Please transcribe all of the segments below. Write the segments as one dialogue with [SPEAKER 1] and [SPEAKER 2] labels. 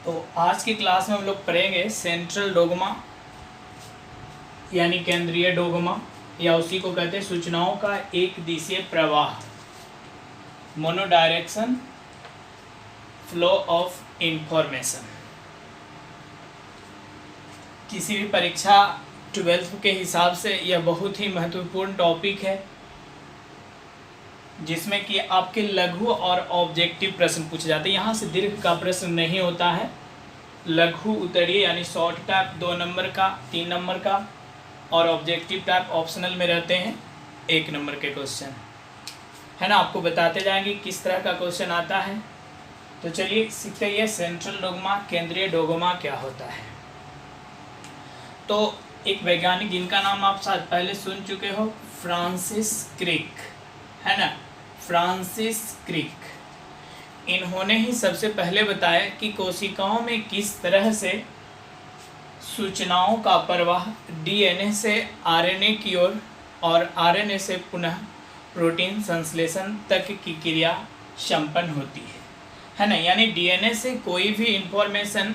[SPEAKER 1] तो आज की क्लास में हम लोग पढ़ेंगे सेंट्रल डोगमा यानी केंद्रीय डोगमा, या उसी को कहते हैं सूचनाओं का एक दिशीय प्रवाह, मोनोडायरेक्शन फ्लो ऑफ इंफॉर्मेशन। किसी भी परीक्षा 12th के हिसाब से यह बहुत ही महत्वपूर्ण टॉपिक है, जिसमें कि आपके लघु और ऑब्जेक्टिव प्रश्न पूछे जाते हैं। यहाँ से दीर्घ का प्रश्न नहीं होता है, लघु उत्तरीय यानी शॉर्ट टाइप 2 नंबर का, 3 नंबर का, और ऑब्जेक्टिव टाइप ऑप्शनल में रहते हैं 1 नंबर के क्वेश्चन, है ना। आपको बताते जाएंगे किस तरह का क्वेश्चन आता है। तो चलिए सीखते हैं सेंट्रल डोगमा, केंद्रीय डोगमा क्या होता है। तो एक वैज्ञानिक जिनका नाम आप शायद पहले सुन चुके हो, फ्रांसिस क्रिक, है ना, फ्रांसिस क्रिक। इन्होंने ही सबसे पहले बताया कि कोशिकाओं में किस तरह से सूचनाओं का प्रवाह डीएनए से आरएनए की ओर और आरएनए से पुनः प्रोटीन संश्लेषण तक की क्रिया संपन्न होती है ना। यानी डीएनए से कोई भी इंफॉर्मेशन,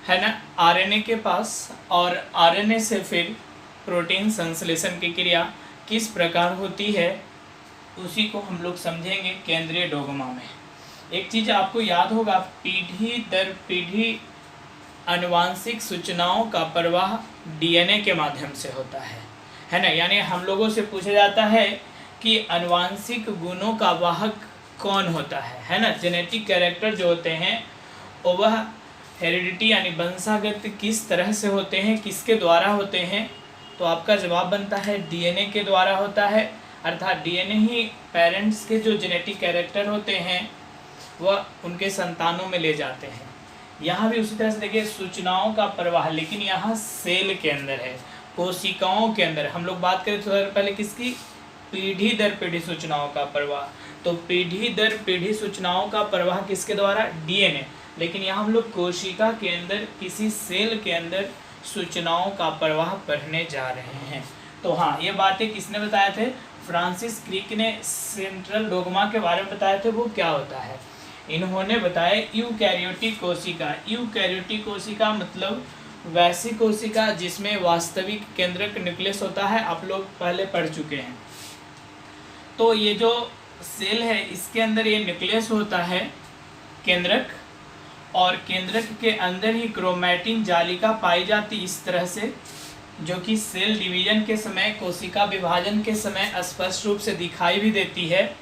[SPEAKER 1] है ना, आरएनए के पास, और आरएनए से फिर प्रोटीन संश्लेषण की क्रिया किस प्रकार होती है, उसी को हम लोग समझेंगे केंद्रीय डोगमा में। एक चीज़ आपको याद होगा, पीढ़ी दर पीढ़ी आनुवांशिक सूचनाओं का प्रवाह डीएनए के माध्यम से होता है ना। यानी हम लोगों से पूछा जाता है कि आनुवांशिक गुणों का वाहक कौन होता है ना। जेनेटिक कैरेक्टर जो होते हैं वह हेरिडिटी यानी वंशागत किस तरह से होते हैं, किसके द्वारा होते हैं। तो आपका जवाब बनता है डीएनए के द्वारा होता है, अर्थात डीएनए ही पेरेंट्स के जो जेनेटिक कैरेक्टर होते हैं वह उनके संतानों में ले जाते हैं। यहाँ भी उसी तरह से देखिए सूचनाओं का प्रवाह, लेकिन यहाँ सेल के अंदर है, कोशिकाओं के अंदर। हम लोग बात करें थोड़ा पहले किसकी, पीढ़ी दर पीढ़ी सूचनाओं का प्रवाह। तो पीढ़ी दर पीढ़ी सूचनाओं का प्रवाह किसके द्वारा, डीएनए। लेकिन यहाँ हम लोग कोशिका के अंदर, किसी सेल के अंदर सूचनाओं का प्रवाह पढ़ने जा रहे हैं। तो हाँ, ये बातें किसने बताए थे, फ्रांसिस क्रिक ने सेंट्रल डोगमा के बारे में बताए थे। वो क्या होता है, इन्होंने बताया यूकैरियोटिक कोशिका। यूकैरियोटिक कोशिका मतलब वैसी कोशिका जिसमें वास्तविक केंद्रक न्यूक्लियस होता है, आप लोग पहले पढ़ चुके हैं। तो ये जो सेल है इसके अंदर ये न्यूक्लियस होता है, केंद्रक, और केंद्रक के अंदर ही क्रोमैटिन जालिका पाई जाती इस तरह से, जो कि सेल डिवीजन के समय, कोशिका विभाजन के समय स्पष्ट रूप से दिखाई भी देती है।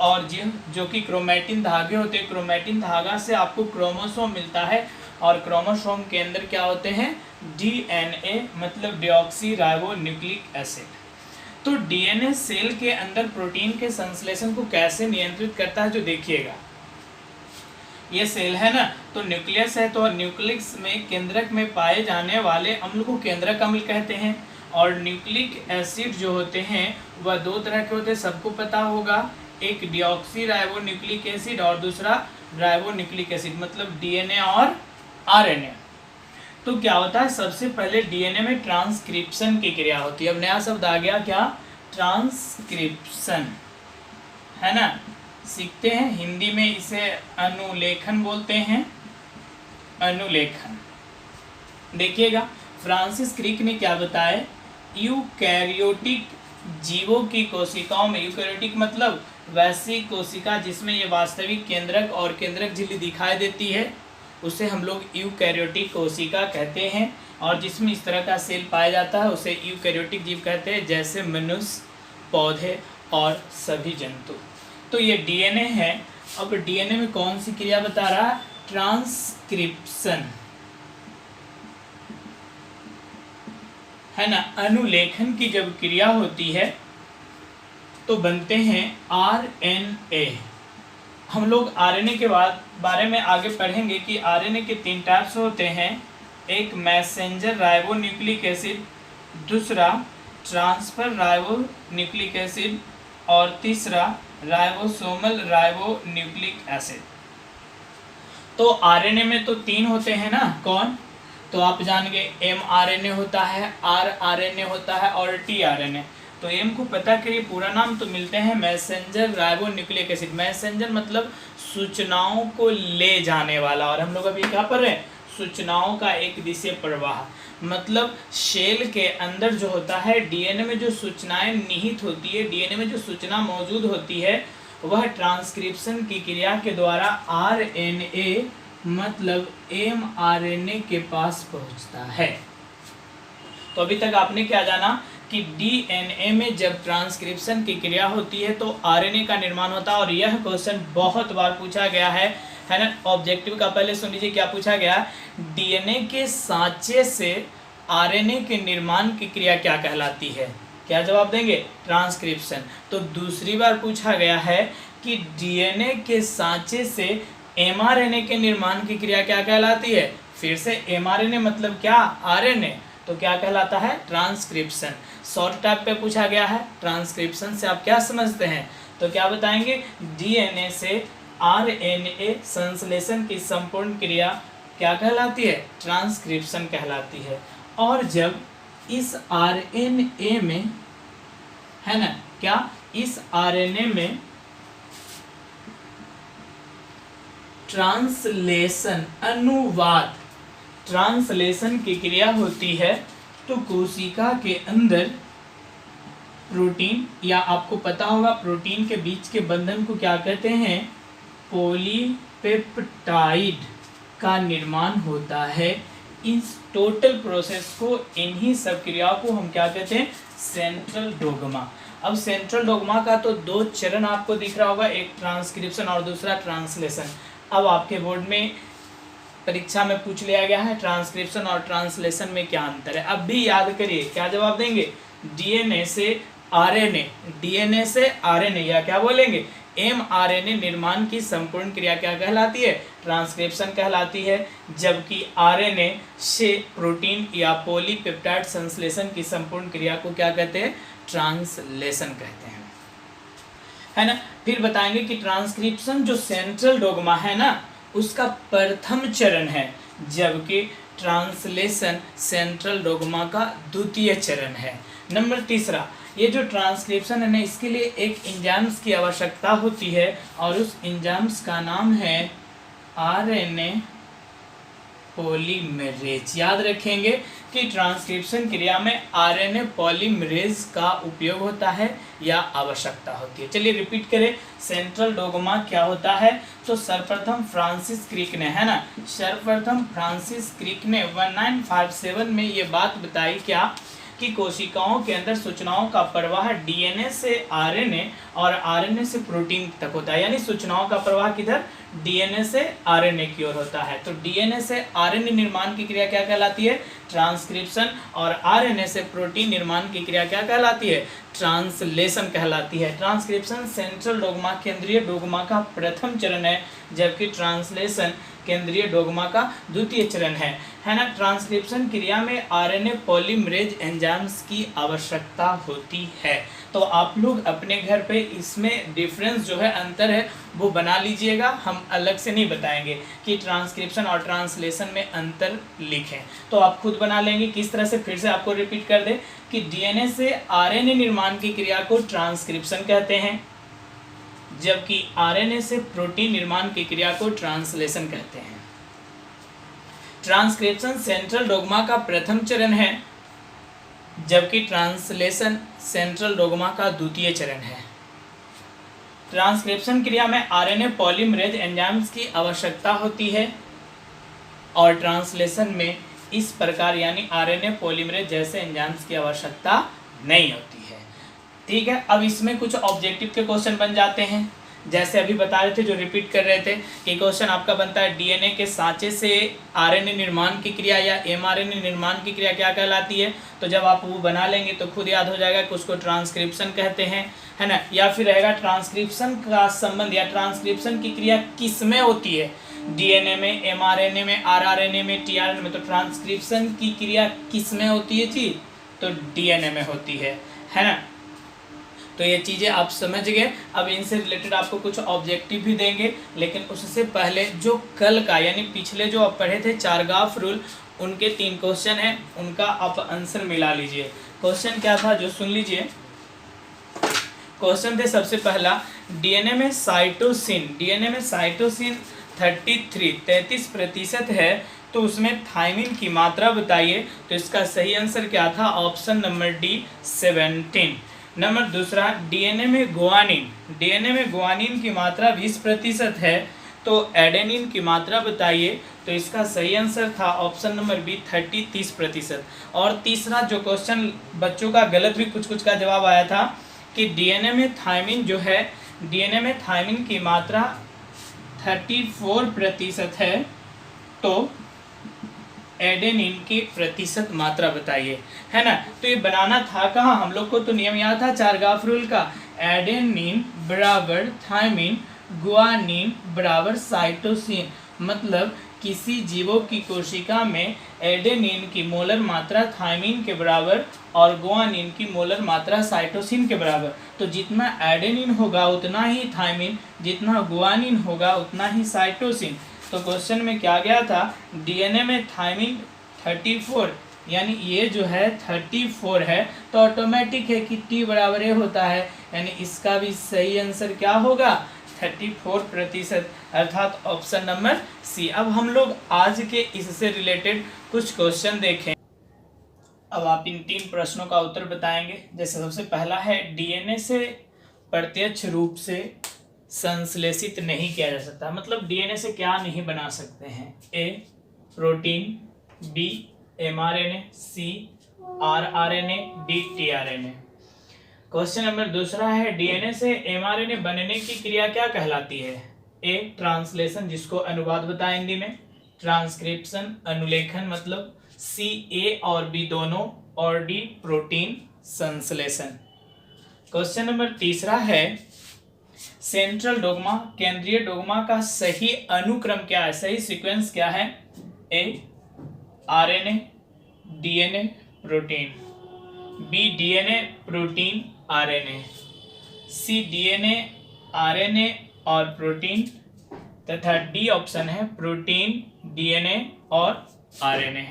[SPEAKER 1] और जो कि क्रोमैटिन धागे होते हैं, क्रोमैटिन धागा से आपको क्रोमोसोम मिलता है, और क्रोमोसोम के अंदर क्या होते हैं, डीएनए मतलब डीऑक्सी राइबो न्यूक्लिक एसिड। तो डीएनए सेल के अंदर प्रोटीन के संश्लेषण को कैसे नियंत्रित करता है, जो देखिएगा ये सेल है ना, तो न्यूक्लियस है, तो न्यूक्लियस में केंद्रक में पाए जाने वाले अम्ल को केंद्रक अम्ल कहते हैं। और न्यूक्लिक एसिड जो होते हैं वह 2 तरह के होते हैं, सबको पता होगा, एक डीऑक्सी राइबो न्यूक्लिक एसिड और दूसरा राइबो न्यूक्लिक एसिड, मतलब डीएनए और आरएनए। तो क्या होता है, सबसे पहले डीएनए में ट्रांसक्रिप्शन की क्रिया होती है। अब नया शब्द आ गया क्या, ट्रांसक्रिप्शन, है ना। सीखते हैं, हिंदी में इसे अनुलेखन बोलते हैं, अनुलेखन। देखिएगा फ्रांसिस क्रिक ने क्या बताया, यूकैरियोटिक जीवों की कोशिकाओं में, यूकैरियोटिक मतलब वैसी कोशिका जिसमें ये वास्तविक केंद्रक और केंद्रक झिल्ली दिखाई देती है, उसे हम लोग यूकैरियोटिक कोशिका कहते हैं। और जिसमें इस तरह का सेल पाया जाता है उसे यूकैरियोटिक जीव कहते हैं, जैसे मनुष्य, पौधे और सभी जंतु। तो ये डीएनए है। अब डीएनए में कौन सी क्रिया बता रहा है, ट्रांसक्रिप्शन, है ना। अनुलेखन की जब क्रिया होती है तो बनते हैं आरएनए। हम लोग आरएनए के बारे में आगे पढ़ेंगे कि आरएनए के 3 टाइप्स होते हैं, एक मैसेंजर राइबो न्यूक्लिक एसिड, दूसरा ट्रांसफर राइबो न्यूक्लिक एसिड, और तीसरा राइबोसोमल राइबो न्यूक्लिक एसिड। तो आरएनए में तो 3 होते हैं ना, कौन, तो आप जान गए, एमआरएनए होता है, आरआरएनए होता है और टीआरएनए। तो एम को पता करिए, पूरा नाम तो मिलते हैं messenger ribo nucleic acid. Messenger मतलब सूचनाओं को ले जाने वाला, और हम लोग अभी क्या पढ़ रहे हैं, सूचनाओं का एक दिशा प्रवाह। मतलब सेल के अंदर जो होता है, डीएनए में जो सूचनाएं निहित होती है, डीएनए में जो सूचना मौजूद होती है, वह ट्रांसक्रिप्शन की क्रिया के द्वारा आरएनए मतलब एमआरएनए के पास पहुंचता है। तो अभी तक आपने क्या जाना कि डीएनए में जब ट्रांसक्रिप्शन की क्रिया होती है तो आरएनए का निर्माण होता है। और यह क्वेश्चन बहुत बार पूछा गया है ना। ऑब्जेक्टिव का पहले सुन लीजिए क्या पूछा गया, डीएनए के सांचे से आरएनए के निर्माण की क्रिया क्या कहलाती है? क्या जवाब देंगे? ट्रांसक्रिप्शन। तो दूसरी बार पूछा गया है कि डीएनए के सांचे से एमआरएनए के निर्माण की क्रिया क्या कहलाती है? फिर से एमआरएनए मतलब क्या? आरएनए। तो क्या कहलाता है? ट्रांसक्रिप्शन। शॉर्ट टाइप पे पूछा गया है, ट्रांसक्रिप्शन से आप क्या समझते हैं? तो क्या बताएंगे? डीएनए से आरएनए संश्लेषण की संपूर्ण क्रिया क्या कहलाती है? ट्रांसक्रिप्शन कहलाती है। और जब इस आरएनए में, है ना, क्या इस आरएनए में ट्रांसलेशन, अनुवाद, ट्रांसलेशन की क्रिया होती है तो कोशिका के अंदर प्रोटीन, या आपको पता होगा प्रोटीन के बीच के बंधन को क्या कहते हैं? पॉलीपेप्टाइड का निर्माण होता है। इस टोटल प्रोसेस को, इन्हीं सब क्रियाओं को हम क्या कहते हैं? Central dogma. अब सेंट्रल डोग्मा का तो दो चरण आपको दिख रहा होगा, एक ट्रांसक्रिप्शन और दूसरा ट्रांसलेशन। अब आपके बोर्ड में परीक्षा में पूछ लिया गया है ट्रांसक्रिप्शन और ट्रांसलेशन में क्या अंतर है। अब भी याद करिए, क्या जवाब देंगे? डीएनए से आरएनए, डीएनए से आरएनए, या क्या बोलेंगे? एमआरएनए निर्माण की संपूर्ण क्रिया क्या कहलाती है? ट्रांसक्रिप्शन कहलाती है। जबकि आरएनए से प्रोटीन या पॉलीपेप्टाइड संश्लेषण की संपूर्ण क्रिया को क्या कहते हैं? ट्रांसलेशन कहते हैं, है ना। फिर बताएंगे कि ट्रांसक्रिप्शन जो सेंट्रल डोग्मा है ना, उसका प्रथम चरण है, जबकि ट्रांसलेशन सेंट्रल डोग्मा का द्वितीय चरण है। नंबर तीसरा, ये जो ट्रांसक्रिप्शन है ना, इसके लिए एक एंजाइम्स की आवश्यकता होती है और उस एंजाइम्स का नाम है आरएनए पॉलीमरेज। याद रखेंगे कि ट्रांसक्रिप्शन क्रिया में आरएनए पॉलीमरेज का उपयोग होता है या आवश्यकता होती है। चलिए रिपीट करें, सेंट्रल डोग्मा क्या होता है? तो सर्वप्रथम फ्रांसिस क्रिक ने, है ना, सर्वप्रथम फ्रांसिस क्रिक ने 1957 में ये बात बताई क्या, कि कोशिकाओं के अंदर सूचनाओं का प्रवाह डीएनए से आरएनए और आरएनए से प्रोटीन तक होता है। यानी सूचनाओं का प्रवाह किधर? डीएनए से आरएनए की ओर होता है। तो डीएनए से आरएनए निर्माण की क्रिया क्या कहलाती है? ट्रांसक्रिप्शन। और आरएनए से प्रोटीन निर्माण की क्रिया क्या कहलाती है? ट्रांसलेशन कहलाती है। ट्रांसक्रिप्शन सेंट्रल डोग्मा, केंद्रीय डोग्मा का प्रथम चरण है, जबकि ट्रांसलेशन केंद्रीय डोग्मा का द्वितीय चरण है ना। ट्रांसक्रिप्शन क्रिया में आरएनए पॉलीमरेज एंजाइम्स की आवश्यकता होती है। तो आप लोग अपने घर पे इसमें डिफरेंस जो है, अंतर है, वो बना लीजिएगा। हम अलग से नहीं बताएंगे कि ट्रांसक्रिप्शन और ट्रांसलेशन में अंतर लिखें, तो आप खुद बना लेंगे। किस तरह से? फिर से आपको रिपीट कर दे कि डीएनए से आरएनए निर्माण की क्रिया को ट्रांसक्रिप्शन कहते हैं, जबकि आरएनए से प्रोटीन निर्माण की क्रिया को ट्रांसलेशन कहते हैं। ट्रांसक्रिप्शन सेंट्रल डोग्मा का प्रथम चरण है, जबकि ट्रांसलेशन सेंट्रल डोग्मा का द्वितीय चरण है। ट्रांसक्रिप्शन क्रिया में आरएनए पॉलीमरेज एंजाइम्स की आवश्यकता होती है और ट्रांसलेशन में इस प्रकार यानी आरएनए पॉलीमरेज जैसे एंजाइम्स की आवश्यकता नहीं होती है। ठीक है, अब इसमें कुछ ऑब्जेक्टिव के क्वेश्चन बन जाते हैं। जैसे अभी बता रहे थे, जो रिपीट कर रहे थे कि क्वेश्चन आपका बनता है डीएनए के सांचे से आरएनए निर्माण की क्रिया या एमआरएनए निर्माण की क्रिया क्या कहलाती है। तो जब आप वो बना लेंगे तो खुद याद हो जाएगा कि उसको ट्रांसक्रिप्शन कहते हैं, है ना। या फिर रहेगा ट्रांसक्रिप्शन का संबंध या ट्रांसक्रिप्शन की क्रिया किस में होती है? डीएनए में, एमआरएनए में, आरआरएनए में, टीआरएनए में। तो ट्रांसक्रिप्शन की क्रिया किस में होती है जी? तो डीएनए में होती है ना। तो ये चीज़ें आप समझ गए। अब इनसे रिलेटेड आपको कुछ ऑब्जेक्टिव भी देंगे, लेकिन उससे पहले जो कल का यानी पिछले जो आप पढ़े थे चारगाफ रूल, उनके 3 क्वेश्चन हैं, उनका आप आंसर मिला लीजिए। क्वेश्चन क्या था जो सुन लीजिए। क्वेश्चन थे सबसे पहला, डीएनए में साइटोसिन 33% है, तो उसमें थायमिन की मात्रा बताइए। तो इसका सही आंसर क्या था? Option number D 17। नंबर दूसरा, डीएनए में गुआनिन की मात्रा 20% है, तो एडेनिन की मात्रा बताइए। तो इसका सही आंसर था ऑप्शन नंबर बी 30%। और तीसरा जो क्वेश्चन बच्चों का गलत भी कुछ का जवाब आया था कि डीएनए में थायमिन की मात्रा 34% है, तो एडेनिन की प्रतिशत मात्रा बताइए, है ना। तो ये बनाना था कहाँ, हम लोग को तो नियम याद था चारगाफ रूल का, एडेनिन बराबर थायमिन, गुआनिन बराबर साइटोसिन। मतलब किसी जीवों की कोशिका में एडेनिन की मोलर मात्रा थायमिन के बराबर और गुआनिन की मोलर मात्रा साइटोसिन के बराबर। तो जितना एडेनिन होगा उतना ही थायमिन, जितना गुआनिन होगा उतना ही साइटोसिन। तो क्वेश्चन में क्या गया था, डीएनए में थायमिन 34, यानी ये जो है 34 है, तो ऑटोमेटिक है कि टी बराबर ए होता है, यानी इसका भी सही आंसर क्या होगा? 34%, अर्थात ऑप्शन नंबर सी। अब हम लोग आज के इससे रिलेटेड कुछ क्वेश्चन देखें। अब आप इन 3 प्रश्नों का उत्तर बताएंगे। जैसे सबसे पहला है, डीएनए से प्रत्यक्ष रूप से संश्लेषित नहीं किया जा सकता, मतलब डीएनए से क्या नहीं बना सकते हैं? A protein, B mRNA, C rRNA, D tRNA. Question number दूसरा है, डीएनए से एमआरएनए बनने की क्रिया क्या कहलाती है? ए ट्रांसलेशन, जिसको अनुवाद बताएं हिंदी में, ट्रांसक्रिप्शन अनुलेखन मतलब, सी ए और बी दोनों, और डी प्रोटीन संश्लेषण। क्वेश्चन नंबर तीसरा है, सेंट्रल डोग्मा केंद्रीय डोग्मा का सही अनुक्रम क्या है, सही सीक्वेंस क्या है? A RNA, DNA, protein, B DNA, protein, RNA, C DNA, RNA और प्रोटीन, तथा डी ऑप्शन है प्रोटीन, डीएनए और आरएनए।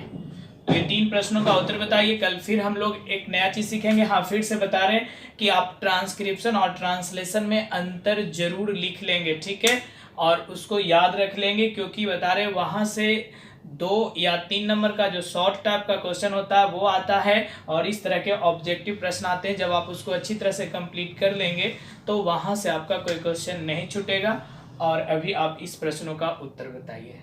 [SPEAKER 1] तो ये 3 प्रश्नों का उत्तर बताइए। कल फिर हम लोग एक नया चीज सीखेंगे। हाँ, फिर से बता रहे हैं कि आप ट्रांसक्रिप्शन और ट्रांसलेशन में अंतर जरूर लिख लेंगे, ठीक है, और उसको याद रख लेंगे, क्योंकि बता रहे वहां से 2 या 3 नंबर का जो शॉर्ट टाइप का क्वेश्चन होता है वो आता है, और इस तरह के ऑब्जेक्टिव प्रश्न आते हैं। जब आप उसको अच्छी तरह से कंप्लीट कर लेंगे तो वहां से आपका कोई क्वेश्चन नहीं छूटेगा। और अभी आप इस प्रश्नों का उत्तर बताइए।